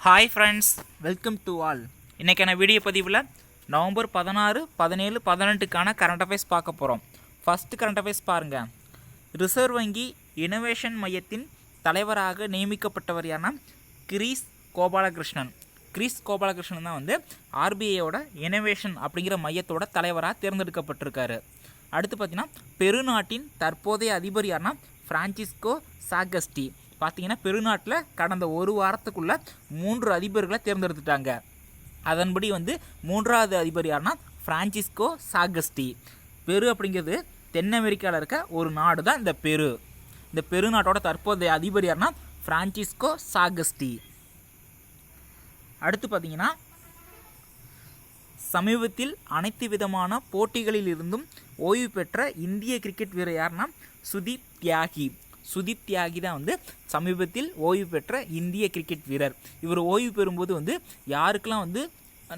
Hi friends, welcome to all. இன்றைக்கான video பதிவில் November 16, 17, 18க்கான current affairs பார்க்க போகிறோம். ஃபஸ்ட்டு கரண்ட் அஃபேர்ஸ் பாருங்கள். ரிசர்வ் வங்கி இனோவேஷன் மையத்தின் தலைவராக நியமிக்கப்பட்டவர் யாருன்னா கிரீஸ் கோபாலகிருஷ்ணன். கிரீஸ் கோபாலகிருஷ்ணன் தான் ஆர்பிஐயோட இனோவேஷன் அப்படிங்கிற மையத்தோட தலைவராக தேர்ந்தெடுக்கப்பட்டிருக்காரு. அடுத்து பார்த்தீங்கன்னா பெருநாட்டின் தற்போதைய அதிபர் யாருன்னா ஃப்ரான்சிஸ்கோ சாகஸ்டி. பார்த்தீங்கன்னா பெருநாட்டில் கடந்த ஒரு வாரத்துக்குள்ளே 3 அதிபர்களை தேர்ந்தெடுத்துட்டாங்க. அதன்படி மூன்றாவது அதிபர் யாருன்னா ஃப்ரான்சிஸ்கோ சாகஸ்டி. பெரு அப்படிங்கிறது தென் அமெரிக்காவில் இருக்க ஒரு நாடு தான் இந்த பெரு. இந்த பெருநாட்டோட தற்போதைய அதிபர் யாருன்னா ஃப்ரான்சிஸ்கோ சாகஸ்டி. அடுத்து பார்த்தீங்கன்னா சமீபத்தில் அனைத்து விதமான போட்டிகளில் இருந்தும் ஓய்வு பெற்ற இந்திய கிரிக்கெட் வீரர் யாருன்னா சுதீப் தியாகி. சுதீப் தியாகி தான் சமீபத்தில் ஓய்வு பெற்ற இந்திய கிரிக்கெட் வீரர். இவர் ஓய்வு பெறும்போது யாருக்கெல்லாம்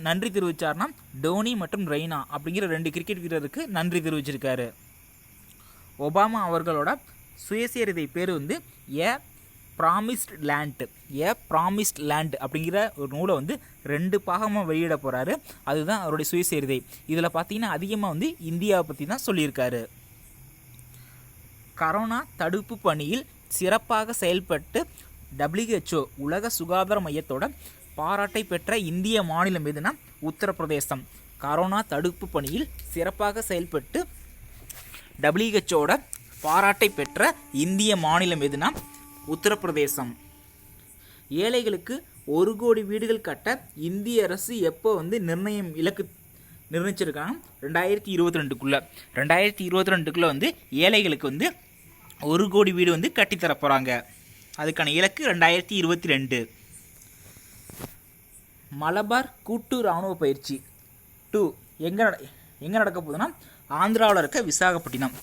நன்றி தெரிவித்தார்னா டோனி மற்றும் ரெய்னா அப்படிங்கிற 2 கிரிக்கெட் வீரருக்கு நன்றி தெரிவிச்சிருக்காரு. ஒபாமா அவர்களோட சுயசரிதை பேர் ஏ ப்ராமிஸ்ட் லேண்ட் அப்படிங்கிற ஒரு நூலை 2 பாகமாக வெளியிட போகிறாரு. அதுதான் அவருடைய சுயசரிதை. இதில் பார்த்தீங்கன்னா அதிகமாக இந்தியாவை பற்றி தான் சொல்லியிருக்காரு. கரோனா தடுப்பு பணியில் சிறப்பாக செயல்பட்டு WHO உலக சுகாதார மையத்தோட பாராட்டை பெற்ற இந்திய மாநிலம் எதுனா உத்தரப்பிரதேசம். கரோனா தடுப்பு பணியில் சிறப்பாக செயல்பட்டு WHOட பாராட்டை பெற்ற இந்திய மாநிலம் எதுனா உத்தரப்பிரதேசம். ஏழைகளுக்கு 1 கோடி வீடுகள் கட்ட இந்திய அரசு எப்போ இலக்கு நிர்ணயிச்சிருக்காங்க 2022க்குள்ளே. 2022க்குள்ளே ஏழைகளுக்கு 1 கோடி வீடு கட்டித்தர போகிறாங்க. அதுக்கான இலக்கு 2022. மலபார் கூட்டு இராணுவ பயிற்சி 2 எங்கே நடக்க போகுதுன்னா ஆந்திராவில் இருக்க விசாகப்பட்டினம்.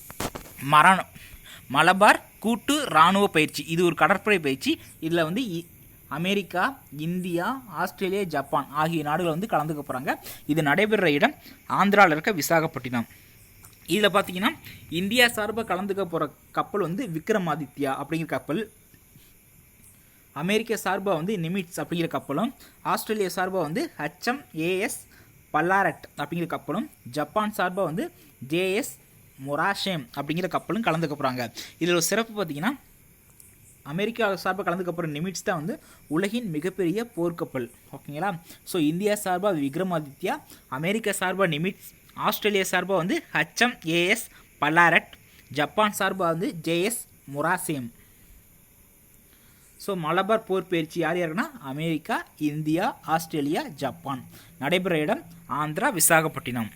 மலபார் கூட்டு இராணுவ பயிற்சி இது ஒரு கடற்படை பயிற்சி. இதில் அமெரிக்கா, இந்தியா, ஆஸ்திரேலியா, ஜப்பான் ஆகிய நாடுகள் கலந்துக்க போகிறாங்க. இது நடைபெறுற இடம் ஆந்திராவில் இருக்க விசாகப்பட்டினம். இதில் பார்த்தீங்கன்னா இந்தியா சார்பாக கலந்துக்க போகிற கப்பல் விக்ரமாதித்யா அப்படிங்கிற கப்பல், அமெரிக்கா சார்பாக நிமிட்ஸ் அப்படிங்கிற கப்பலும், ஆஸ்திரேலியா சார்பாக HMAS பல்லாரட் அப்படிங்கிற கப்பலும், ஜப்பான் சார்பாக JS மொராஷேம் அப்படிங்கிற கப்பலும் கலந்துக்க போகிறாங்க. இதில் ஒரு சிறப்பு பார்த்தீங்கன்னா அமெரிக்கா சார்பாக கலந்துக்க போகிற நிமிட்ஸ் தான் உலகின் மிகப்பெரிய போர்க்கப்பல். ஓகேங்களா? ஸோ இந்தியா சார்பாக விக்ரமாதித்யா, அமெரிக்கா சார்பாக நிமிட்ஸ், ஆஸ்திரேலியா சார்பாக HMAS பல்லாரட், ஜப்பான் சார்பாக JS மொராசேம். ஸோ மலபார் போர் பயிற்சி யாருன்னா அமெரிக்கா, இந்தியா, ஆஸ்திரேலியா, ஜப்பான். நடைபெற இடம் ஆந்திரா விசாகப்பட்டினம்.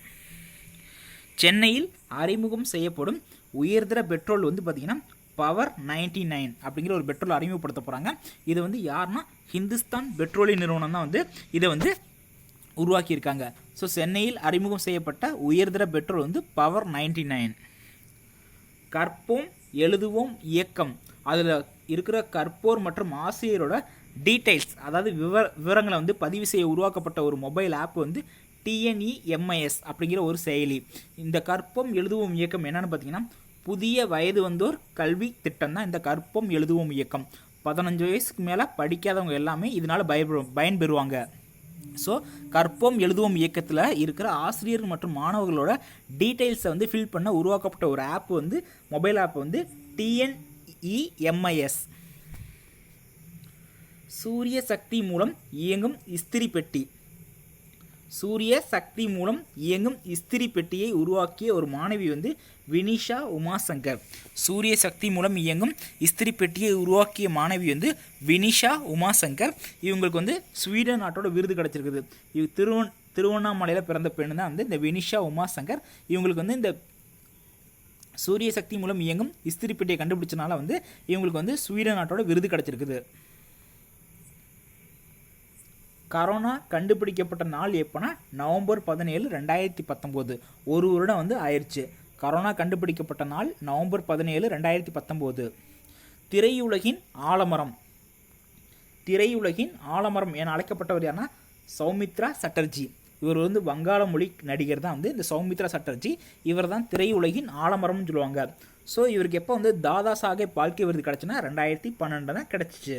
சென்னையில் அறிமுகம் செய்யப்படும் உயர்தர பெட்ரோல் பார்த்திங்கன்னா பவர் 99 அப்படிங்கிற ஒரு பெட்ரோல் அறிமுகப்படுத்த போகிறாங்க. இது யாருன்னா ஹிந்துஸ்தான் பெட்ரோலிய நிறுவனம் தான் இதை உருவாக்கியிருக்காங்க. ஸோ சென்னையில் அறிமுகம் செய்யப்பட்ட உயர்தர பெட்ரோல் பவர் 99. கற்போம் எழுதுவோம் இயக்கம், அதில் இருக்கிற கற்போர் மற்றும் ஆசிரியரோட டீட்டெயில்ஸ், அதாவது விவரங்களை பதிவு செய்ய உருவாக்கப்பட்ட ஒரு மொபைல் ஆப் TNEMIS அப்படிங்கிற ஒரு செயலி. இந்த கற்போம் எழுதுவோம் இயக்கம் என்னன்னு பார்த்தீங்கன்னா புதிய வயது வந்தோர் கல்வி திட்டம் தான் இந்த கற்போம் எழுதுவோம் இயக்கம். 15 வயசுக்கு மேலே படிக்காதவங்க எல்லாமே இதனால் பயன்பெறுவாங்க. ஸோ கற்போம் எழுதுவோம் இயக்கத்தில் இருக்கிற ஆசிரியர் மற்றும் மாணவர்களோட டீட்டெயில்ஸை ஃபில் பண்ண உருவாக்கப்பட்ட ஒரு ஆப் மொபைல் ஆப் TNEMIS. சூரிய சக்தி மூலம் இயங்கும் இஸ்திரி பெட்டி. சூரிய சக்தி மூலம் இயங்கும் இஸ்திரி பெட்டியை உருவாக்கிய ஒரு மாணவி வினிஷா உமாசங்கர். சூரிய சக்தி மூலம் இயங்கும் இஸ்திரி பெட்டியை உருவாக்கிய மாணவி வினிஷா உமாசங்கர். இவங்களுக்கு ஸ்வீடன் நாட்டோட விருது கிடச்சிருக்குது. திருவண்ணாமலையில் பிறந்த பெண்ணு தான் இந்த வினிஷா உமாசங்கர். இவங்களுக்கு இந்த சூரிய சக்தி மூலம் இயங்கும் இஸ்திரி பெட்டியை கண்டுபிடிச்சனால இவங்களுக்கு ஸ்வீடன் நாட்டோட விருது கிடச்சிருக்குது. கரோனா கண்டுபிடிக்கப்பட்ட நாள் எப்போனா நவம்பர் 17, 2019. ஒரு வருடம் ஆயிடுச்சு. கரோனா கண்டுபிடிக்கப்பட்ட நாள் நவம்பர் 17, 2019. திரையுலகின் ஆலமரம் என அழைக்கப்பட்டவர் யாருன்னா சௌமித்ரா சட்டர்ஜி. இவர் வங்காள மொழி நடிகர் தான் இந்த சௌமித்ரா சட்டர்ஜி. இவர் தான் திரையுலகின் ஆலமரம்னு சொல்லுவாங்க. ஸோ இவருக்கு எப்போ தாதா சாஹேப் பால்கே விருது கிடச்சுன்னா 2012 தான் கிடச்சிச்சு.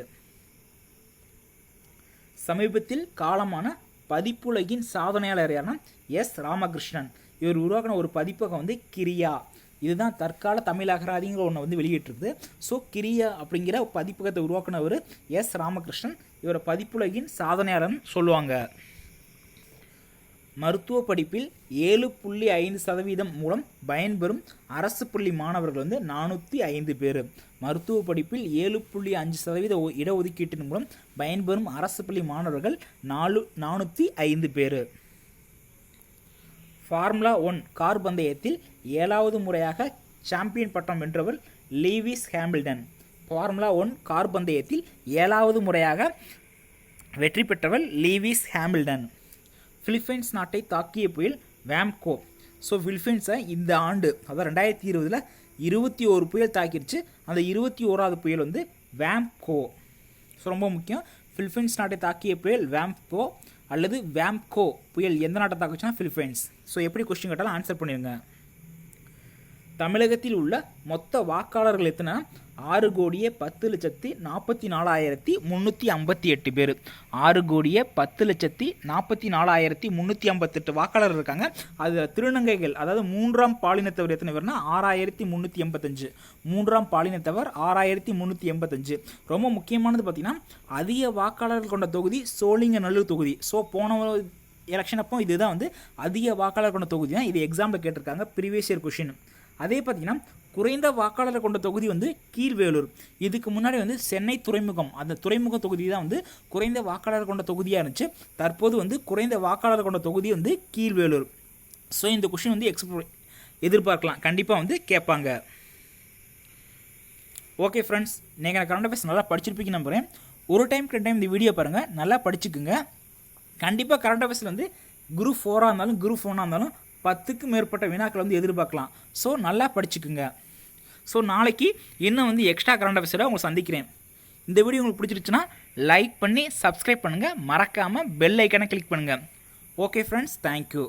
சமீபத்தில் காலமான பதிப்புலகின் சாதனையாளர் யாருன்னா எஸ் ராமகிருஷ்ணன். இவர் உருவாக்கின ஒரு பதிப்பகம் வந்து கிரியா. இதுதான் தற்கால தமிழ் அகராதிங்கிற ஒன்று வந்து வெளியிட்டிருக்குது. ஸோ கிரியா அப்படிங்கிற பதிப்பகத்தை உருவாக்குனவர் எஸ் ராமகிருஷ்ணன். இவரை பதிப்புலகின் சாதனையாளர்னு சொல்லுவாங்க. மருத்துவ படிப்பில் 7.5% மூலம் பயன்பெறும் அரசு பள்ளி மாணவர்கள் வந்து 405 பேர். மருத்துவ படிப்பில் 7.5% இடஒதுக்கீட்டின் மூலம் பயன்பெறும் அரசு பள்ளி மாணவர்கள் 405 பேர். ஃபார்முலா 1 கார் பந்தயத்தில் 7வது முறையாக சாம்பியன் பட்டம் வென்றவர் லூயிஸ் ஹாமில்டன். ஃபார்முலா 1 கார் பந்தயத்தில் 7வது முறையாக வெற்றி பெற்றவர் லூயிஸ் ஹாமில்டன். பிலிப்பைன்ஸ் நாட்டை தாக்கிய புயல் வேம்கோ. ஸோ பிலிப்பைன்ஸை இந்த ஆண்டு அதாவது 2020 21 புயல் தாக்கிடுச்சு. அந்த 21வது புயல் வந்து வேம்கோ. ஸோ ரொம்ப முக்கியம். பிலிப்பைன்ஸ் நாட்டை தாக்கிய புயல் வேம்கோ அல்லது வேம்கோ புயல் எந்த நாட்டை தாக்குச்சுன்னா பிலிப்பைன்ஸ். ஸோ எப்படி கொஸ்டின் கேட்டாலும் ஆன்சர் பண்ணிடுங்க. தமிழகத்தில் உள்ள மொத்த வாக்காளர்கள் எத்தனை? 6,10,44,358 பேர். 6,10,44,358 வாக்காளர் இருக்காங்க. அது திருநங்கைகள் அதாவது 3ஆம் பாலினத்தவர் எத்தனை பேர்னா 6,385. 3ஆம் பாலினத்தவர் 6,385. ரொம்ப முக்கியமானது பார்த்தீங்கன்னா அதிக வாக்காளர்கள் கொண்ட தொகுதி சோழிங்கநல்லூர் தொகுதி. ஸோ போன எலெக்ஷன் அப்போ இதுதான் வந்து அதிக வாக்காளர் கொண்ட தொகுதி தான். இது எக்ஸாம்பிள் கேட்டிருக்காங்க ப்ரீவியஸ் இயர் கொஷின். அதே பார்த்தீங்கன்னா குறைந்த வாக்காளர் கொண்ட தொகுதி வந்து கீழ்வேலூர். இதுக்கு முன்னாடி வந்து சென்னை துறைமுகம், அந்த துறைமுக தொகுதி தான் வந்து குறைந்த வாக்காளர் கொண்ட தொகுதியாக இருந்துச்சு. தற்போது வந்து குறைந்த வாக்காளர் கொண்ட தொகுதி வந்து கீழ்வேலூர். ஸோ இந்த கொஷின் வந்து எதிர்பார்க்கலாம், கண்டிப்பாக வந்து கேட்பாங்க. ஓகே ஃப்ரெண்ட்ஸ், நீங்கள் கரண்ட் அஃபேர்ஸ் நல்லா படிச்சிருப்பீங்க நம்புகிறேன். ஒரு டைம் 2 டைம் இந்த வீடியோ பாருங்கள், நல்லா படிச்சுக்குங்க. கண்டிப்பாக கரண்ட் அஃபேர்ஸில் வந்து குரூப் 4ஆக இருந்தாலும் குரூப் 1ஆக இருந்தாலும் 10க்கு மேற்பட்ட வினாக்கள் வந்து எதிர்பார்க்கலாம். ஸோ நல்லா படிச்சுக்குங்க. ஸோ நாளைக்கு இன்னும் வந்து எக்ஸ்ட்ரா கரண்ட் அஃபேர்ஸோட உங்களை சந்திக்கிறேன். இந்த வீடியோ உங்களுக்கு பிடிச்சிருச்சுன்னா லைக் பண்ணி சப்ஸ்கிரைப் பண்ணுங்கள். மறக்காமல் பெல் ஐக்கானை கிளிக் பண்ணுங்கள். Okay friends, thank you.